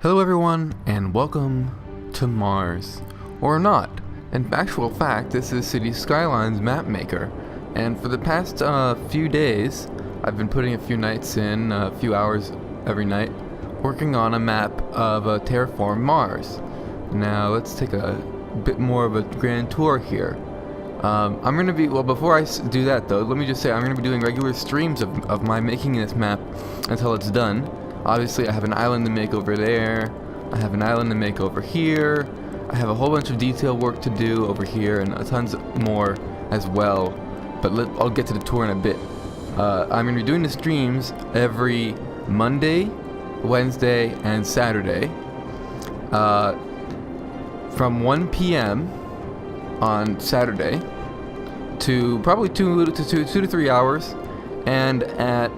Hello everyone, and welcome to Mars. Or not. In actual fact, this is City Skylines map maker, and for the past few days, I've been putting a few nights in, a few hours every night, working on a map of a terraformed Mars. Now, let's take a bit more of a grand tour here. I'm going to be, well, before I do that though, let me just say I'm going to be doing regular streams of my making this map until it's done. Obviously, I have an island to make over there, I have an island to make over here, I have a whole bunch of detail work to do over here, and tons more as well, but I'll get to the tour in a bit. I'm going to be doing the streams every Monday, Wednesday, and Saturday, from 1 p.m. on Saturday to probably 2 to 3 hours, and at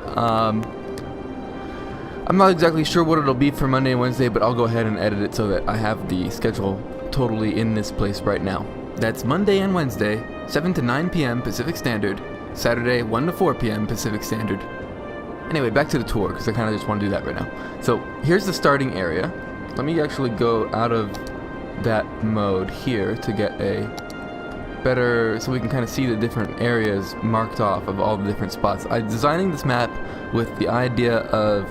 I'm not exactly sure what it'll be for Monday and Wednesday, but I'll go ahead and edit it so that I have the schedule totally in this place right now. That's Monday and Wednesday, 7 to 9 p.m. Pacific Standard, Saturday, 1 to 4 p.m. Pacific Standard. Anyway, back to the tour, because I kind of just want to do that right now. So, here's the starting area. Let me actually go out of that mode here to get a better, so we can kind of see the different areas marked off of all the different spots. I'm designing this map with the idea of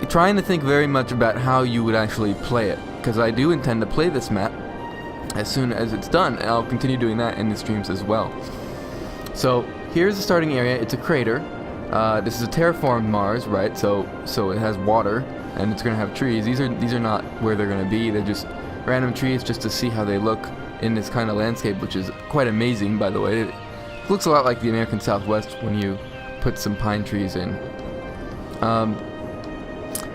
trying to think very much about how you would actually play it, because I do intend to play this map as soon as it's done, and I'll continue doing that in the streams as well. So here's the starting area. It's a crater. This is a terraformed Mars, right? So it has water, and it's going to have trees. These are not where they're going to be. They're just random trees just to see how they look in this kind of landscape, which is quite amazing, by the way. It looks a lot like the American Southwest when you put some pine trees in.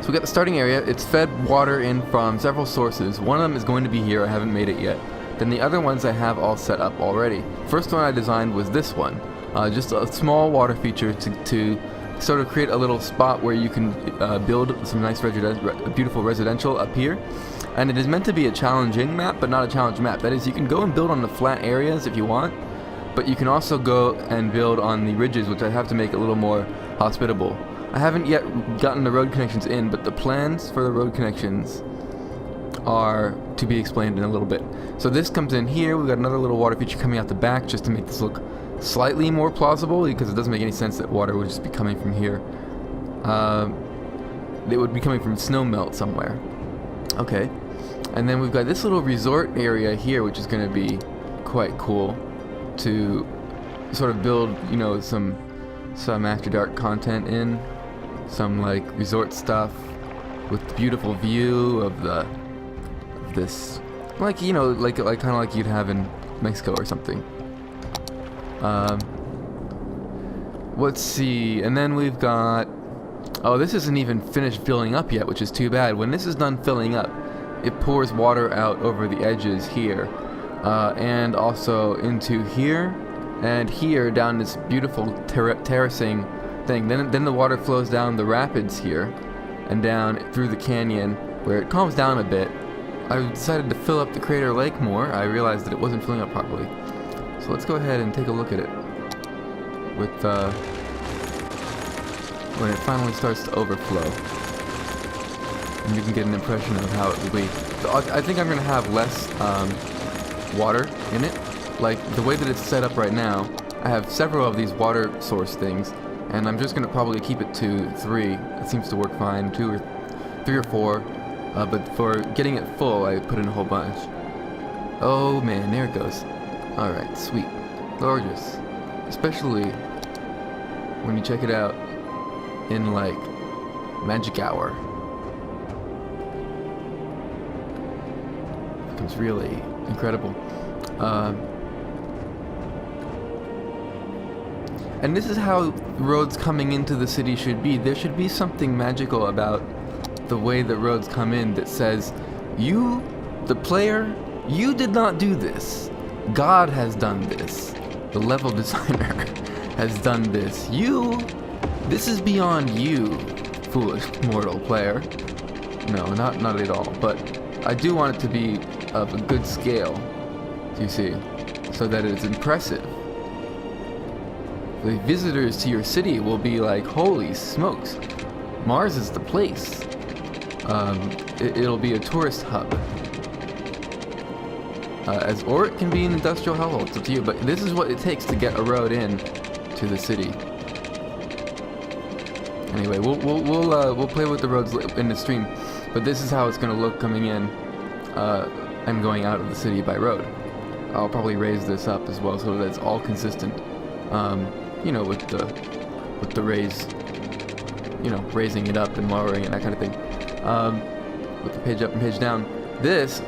So we got the starting area. It's fed water in from several sources. One of them is going to be here. I haven't made it yet. Then the other ones I have all set up already. First one I designed was this one. Just a small water feature to sort of create a little spot where you can build some nice beautiful residential up here. And it is meant to be a challenging map, but not a challenge map. That is, you can go and build on the flat areas if you want, but you can also go and build on the ridges, which I have to make a little more hospitable. I haven't yet gotten the road connections in, but the plans for the road connections are to be explained in a little bit. So this comes in here. We've got another little water feature coming out the back just to make this look slightly more plausible, because it doesn't make any sense that water would just be coming from here. It would be coming from snow melt somewhere. Okay. And then we've got this little resort area here, which is going to be quite cool to sort of build, you know, some After Dark content in. Some like resort stuff with the beautiful view of this, like, you know, like kind of like you'd have in Mexico or something. Let's see, and then we've got, oh, this isn't even finished filling up yet, which is too bad. When this is done filling up, it pours water out over the edges here, and also into here and here down this beautiful terracing thing. Then the water flows down the rapids here and down through the canyon where it calms down a bit. I decided to fill up the crater lake more. I realized that it wasn't filling up properly. So let's go ahead and take a look at it with when it finally starts to overflow. And you can get an impression of how it will be. So I think I'm going to have less water in it. Like the way that it's set up right now, I have several of these water source things, and I'm just going to probably keep it to 3. It seems to work fine, 3 or 4, but for getting it full, I put in a whole bunch. Oh man, there it goes. Alright, sweet. Gorgeous. Especially when you check it out in, like, magic hour. It becomes really incredible. And this is how roads coming into the city should be. There should be something magical about the way that roads come in that says, you, the player, you did not do this. God has done this. The level designer has done this. This is beyond you, foolish mortal player. No, not at all. But I do want it to be of a good scale, you see, so that it's impressive. The visitors to your city will be like, holy smokes, Mars is the place. It'll be a tourist hub. Or it can be an industrial hellhole, it's up to you, but this is what it takes to get a road in to the city. Anyway, we'll play with the roads in the stream, but this is how it's going to look coming in and going out of the city by road. I'll probably raise this up as well so that it's all consistent, you know, with the raise, you know, raising it up and lowering it, that kind of thing, with the page up and page down. This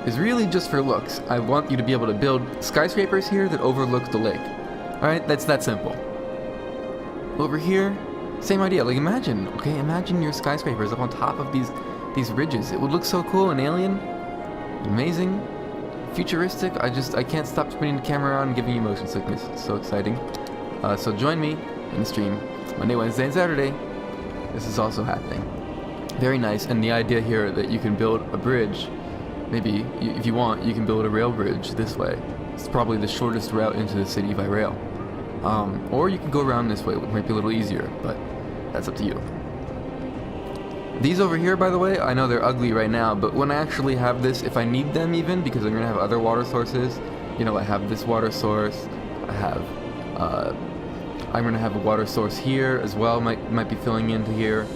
is really just for looks. I want you to be able to build skyscrapers here that overlook the lake. Alright, that's that simple. Over here, same idea. Like imagine your skyscrapers up on top of these ridges. It would look so cool and alien, amazing, futuristic. I can't stop spinning the camera around and giving you motion sickness. It's so exciting. So join me in the stream Monday, Wednesday, and Saturday. This is also happening. Very nice, and the idea here that you can build a bridge. Maybe, if you want, you can build a rail bridge this way. It's probably the shortest route into the city by rail. Or you can go around this way, which might be a little easier, but that's up to you. These over here, by the way, I know they're ugly right now, but when I actually have this, if I need them even, because I'm going to have other water sources, you know, I have this water source, I'm going to have a water source here as well, might be filling into here.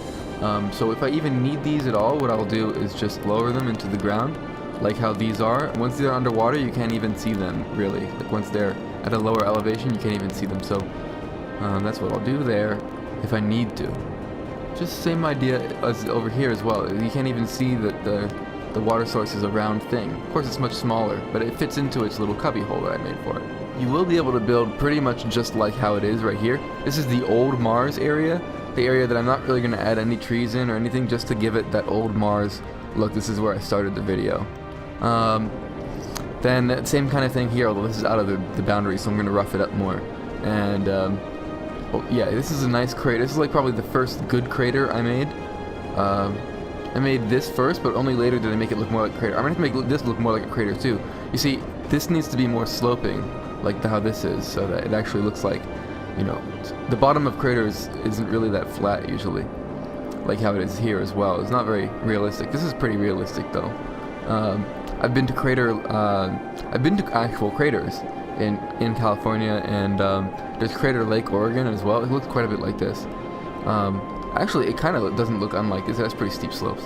So if I even need these at all, what I'll do is just lower them into the ground, like how these are. Once they're underwater, you can't even see them, really. Like once they're at a lower elevation, you can't even see them. So that's what I'll do there if I need to. Just same idea as over here as well. You can't even see that the water source is a round thing. Of course, it's much smaller, but it fits into its little cubby hole that I made for it. You will be able to build pretty much just like how it is right here. This is the old Mars area. The area that I'm not really going to add any trees in or anything, just to give it that old Mars look. This is where I started the video. Then that same kind of thing here, although this is out of the boundary, so I'm going to rough it up more. And oh, yeah, this is a nice crater. This is like probably the first good crater I made. I made this first, but only later did I make it look more like a crater. I'm going to make this look more like a crater too. You see, this needs to be more sloping, like how this is, so that it actually looks like, you know, the bottom of craters isn't really that flat usually, like how it is here as well. It's not very realistic. This is pretty realistic though. I've been to actual craters in California, and there's Crater Lake, Oregon as well. It looks quite a bit like this. Actually, it kind of doesn't look unlike this. It has pretty steep slopes.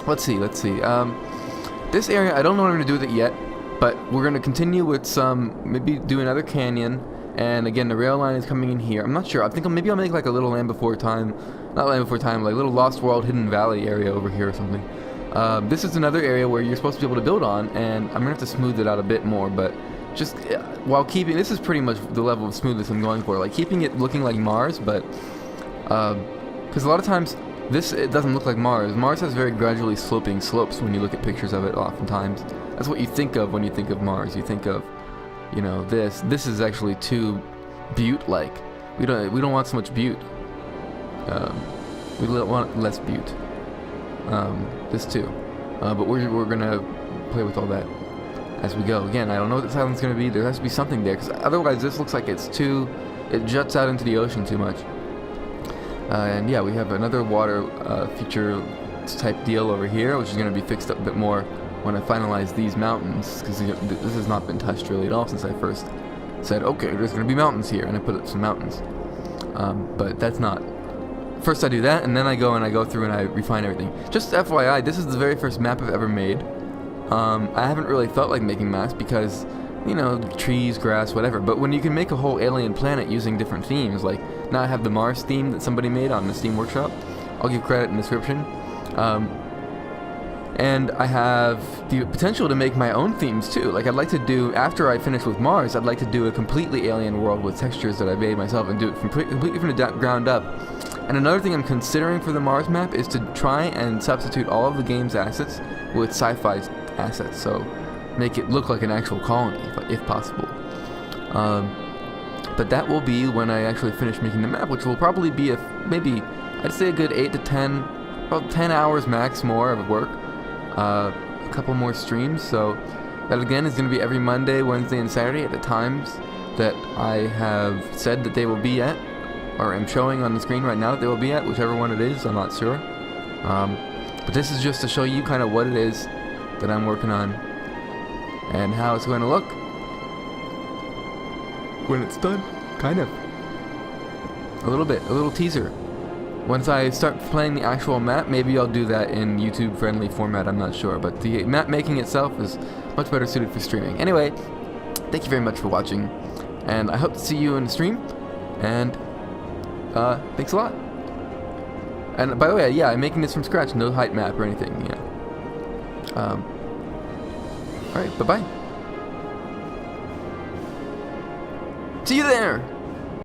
Let's see. This area, I don't know what I'm going to do with it yet, but we're going to continue with maybe do another canyon. And again, the rail line is coming in here. I'm not sure. I think maybe I'll make like a little Land Before Time, not Land Before Time, like a little Lost World Hidden Valley area over here or something. This is another area where you're supposed to be able to build on, and I'm gonna have to smooth it out a bit more. But just while keeping, this is pretty much the level of smoothness I'm going for, like keeping it looking like Mars, but because a lot of times it doesn't look like Mars. Mars has very gradually sloping slopes when you look at pictures of it. Oftentimes, that's what you think of when you think of Mars. You think of, you know, this is actually too butte-like. We don't want so much butte. We want less butte. This too. But we're gonna play with all that as we go. Again, I don't know what this island's gonna be. There has to be something there, because otherwise this looks like it juts out into the ocean too much. And yeah, we have another water feature type deal over here, which is gonna be fixed up a bit more when I finalize these mountains, because this has not been touched really at all since I first said, okay, there's going to be mountains here, and I put up some mountains. But that's not. First I do that, and then I go through and I refine everything. Just FYI, this is the very first map I've ever made. I haven't really felt like making maps because, you know, trees, grass, whatever. But when you can make a whole alien planet using different themes, like now I have the Mars theme that somebody made on the Steam Workshop. I'll give credit in the description. And I have the potential to make my own themes too. Like I'd like to do, after I finish with Mars, I'd like to do a completely alien world with textures that I made myself and do it completely from the ground up. And another thing I'm considering for the Mars map is to try and substitute all of the game's assets with sci-fi assets, so make it look like an actual colony, if possible. But that will be when I actually finish making the map, which will probably be maybe, I'd say a good 8 to 10, about 10 hours max more of work. A couple more streams, so that again is going to be every Monday, Wednesday, and Saturday at the times that I have said that they will be at, or am showing on the screen right now that they will be at, whichever one it is, I'm not sure. But this is just to show you kind of what it is that I'm working on and how it's going to look when it's done. Kind of. A little teaser. Once I start playing the actual map, maybe I'll do that in YouTube friendly format, I'm not sure, but the map making itself is much better suited for streaming. Anyway, thank you very much for watching, and I hope to see you in the stream, and thanks a lot. And by the way, yeah, I'm making this from scratch, no height map or anything, alright, bye-bye. See you there!